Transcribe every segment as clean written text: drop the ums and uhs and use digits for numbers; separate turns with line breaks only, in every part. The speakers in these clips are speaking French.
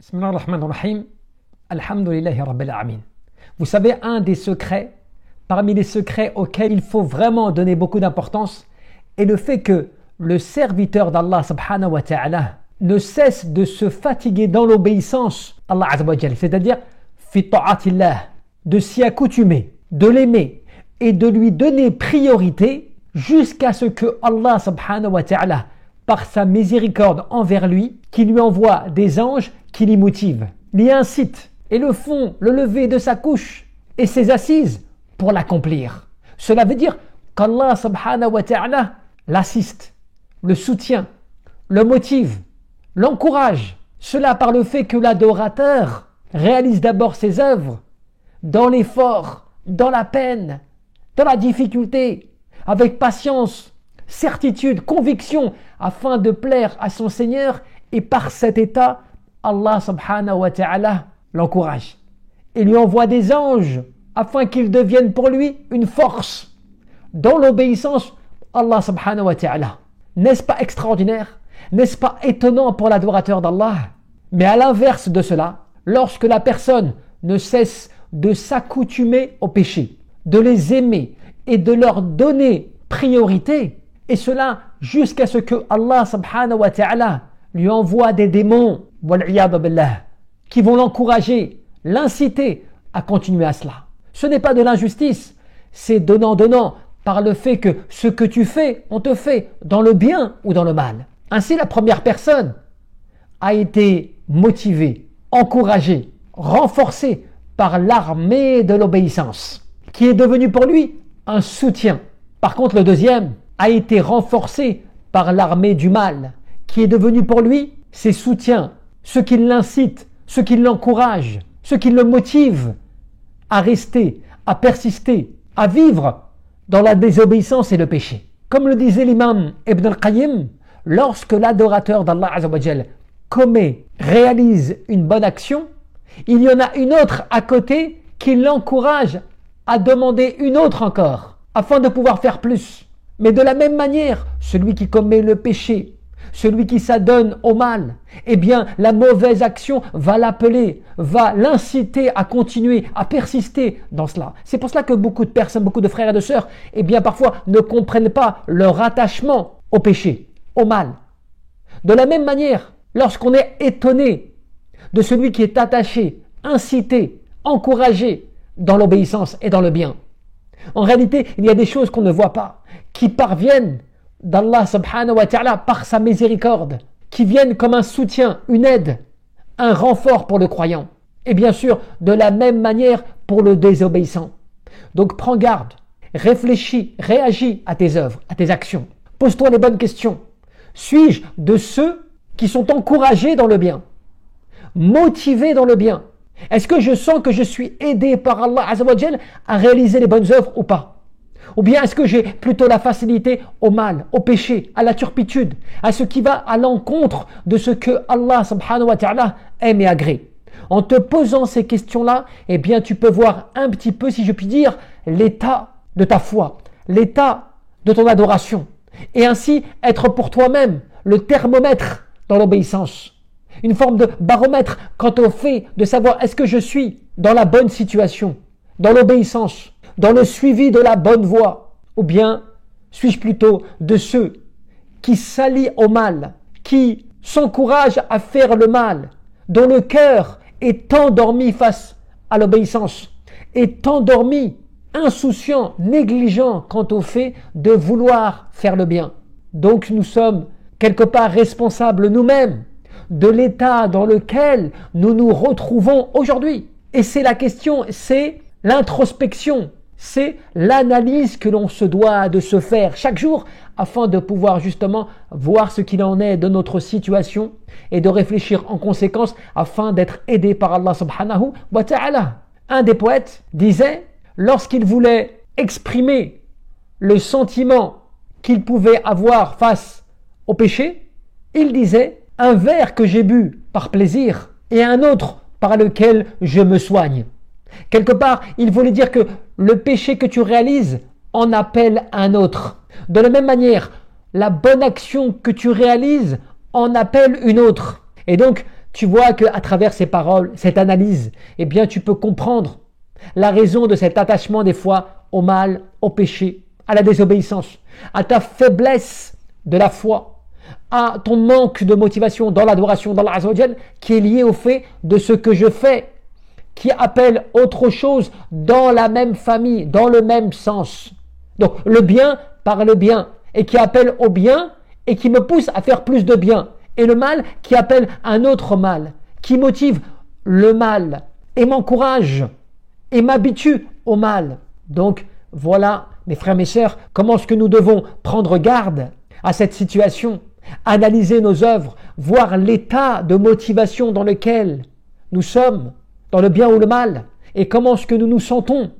Bismillah ar-Rahman ar-Rahim. Alhamdulillahi Rabbil Alamin. Vous savez, un des secrets, parmi les secrets auxquels il faut vraiment donner beaucoup d'importance, est le fait que le serviteur d'Allah subhanahu wa ta'ala ne cesse de se fatiguer dans l'obéissance à Allah azza wa jalla, c'est-à-dire fi ta'atillah, de s'y accoutumer, de l'aimer et de lui donner priorité jusqu'à ce que Allah subhanahu wa ta'ala, par sa miséricorde envers lui, qui lui envoie des anges qui l'y motivent, l'y incitent et le font le lever de sa couche et ses assises pour l'accomplir. Cela veut dire qu'Allah subhanahu wa ta'ala l'assiste, le soutient, le motive, l'encourage. Cela par le fait que l'adorateur réalise d'abord ses œuvres dans l'effort, dans la peine, dans la difficulté, avec patience, certitude, conviction, afin de plaire à son Seigneur, et par cet état, Allah subhanahu wa ta'ala l'encourage et lui envoie des anges afin qu'ils deviennent pour lui une force dans l'obéissance à Allah subhanahu wa ta'ala. N'est-ce pas extraordinaire? N'est-ce pas étonnant pour l'adorateur d'Allah? Mais à l'inverse de cela, lorsque la personne ne cesse de s'accoutumer aux péchés, de les aimer et de leur donner priorité, et cela jusqu'à ce que Allah subhanahu wa ta'ala lui envoie des démons qui vont l'encourager, l'inciter à continuer à cela. Ce n'est pas de l'injustice, c'est donnant-donnant par le fait que ce que tu fais, on te fait dans le bien ou dans le mal. Ainsi, la première personne a été motivée, encouragée, renforcée par l'armée de l'obéissance, qui est devenue pour lui un soutien. Par contre, le deuxième a été renforcé par l'armée du mal, qui est devenu pour lui ses soutiens, ceux qui l'incitent, ceux qui l'encouragent, ceux qui le motivent à rester, à persister, à vivre dans la désobéissance et le péché. Comme le disait l'imam Ibn al-Qayyim, lorsque l'adorateur d'Allah azza wa jalla réalise une bonne action, il y en a une autre à côté qui l'encourage à demander une autre encore, afin de pouvoir faire plus. Mais de la même manière, celui qui commet le péché, celui qui s'adonne au mal, eh bien la mauvaise action va l'appeler, va l'inciter à continuer, à persister dans cela. C'est pour cela que beaucoup de personnes, beaucoup de frères et de sœurs, eh bien parfois ne comprennent pas leur attachement au péché, au mal. De la même manière, lorsqu'on est étonné de celui qui est attaché, incité, encouragé dans l'obéissance et dans le bien, en réalité, il y a des choses qu'on ne voit pas, qui parviennent d'Allah subhanahu wa ta'ala par sa miséricorde, qui viennent comme un soutien, une aide, un renfort pour le croyant. Et bien sûr, de la même manière pour le désobéissant. Donc prends garde, réfléchis, réagis à tes œuvres, à tes actions. Pose-toi les bonnes questions. Suis-je de ceux qui sont encouragés dans le bien, motivés dans le bien? Est-ce que je sens que je suis aidé par Allah azza wa jalla à réaliser les bonnes œuvres ou pas? Ou bien est-ce que j'ai plutôt la facilité au mal, au péché, à la turpitude, à ce qui va à l'encontre de ce que Allah subhanahu wa ta'ala aime et agrée? En te posant ces questions-là, eh bien tu peux voir un petit peu, si je puis dire, l'état de ta foi, l'état de ton adoration, et ainsi être pour toi-même le thermomètre dans l'obéissance. Une forme de baromètre quant au fait de savoir est-ce que je suis dans la bonne situation, dans l'obéissance, dans le suivi de la bonne voie, ou bien suis-je plutôt de ceux qui s'allient au mal, qui s'encouragent à faire le mal, dont le cœur est endormi face à l'obéissance, est endormi, insouciant, négligent quant au fait de vouloir faire le bien. Donc nous sommes quelque part responsables nous-mêmes de l'état dans lequel nous nous retrouvons aujourd'hui. Et c'est la question, c'est l'introspection, c'est l'analyse que l'on se doit de se faire chaque jour afin de pouvoir justement voir ce qu'il en est de notre situation et de réfléchir en conséquence afin d'être aidé par Allah subhanahu wa ta'ala. Un des poètes disait, lorsqu'il voulait exprimer le sentiment qu'il pouvait avoir face au péché, il disait: un verre que j'ai bu par plaisir et un autre par lequel je me soigne. Quelque part, il voulait dire que le péché que tu réalises en appelle un autre. De la même manière, la bonne action que tu réalises en appelle une autre. Et donc, tu vois qu'à travers ces paroles, cette analyse, eh bien tu peux comprendre la raison de cet attachement des fois au mal, au péché, à la désobéissance, à ta faiblesse de la foi, à ton manque de motivation dans l'adoration d'Allah Azza wa Jal, qui est lié au fait de ce que je fais, qui appelle autre chose dans la même famille, dans le même sens. Donc le bien par le bien, et qui appelle au bien, et qui me pousse à faire plus de bien. Et le mal qui appelle un autre mal, qui motive le mal, et m'encourage, et m'habitue au mal. Donc voilà, mes frères, mes sœurs, comment est-ce que nous devons prendre garde à cette situation, analyser nos œuvres, voir l'état de motivation dans lequel nous sommes, dans le bien ou le mal, et comment est-ce que nous nous sentons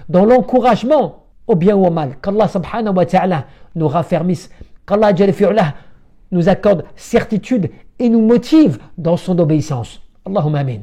dans l'encouragement au bien ou au mal. Qu'Allah subhanahu wa ta'ala nous raffermisse, qu'Allah jalla fi'ulah nous accorde certitude et nous motive dans son obéissance. Allahumma amin.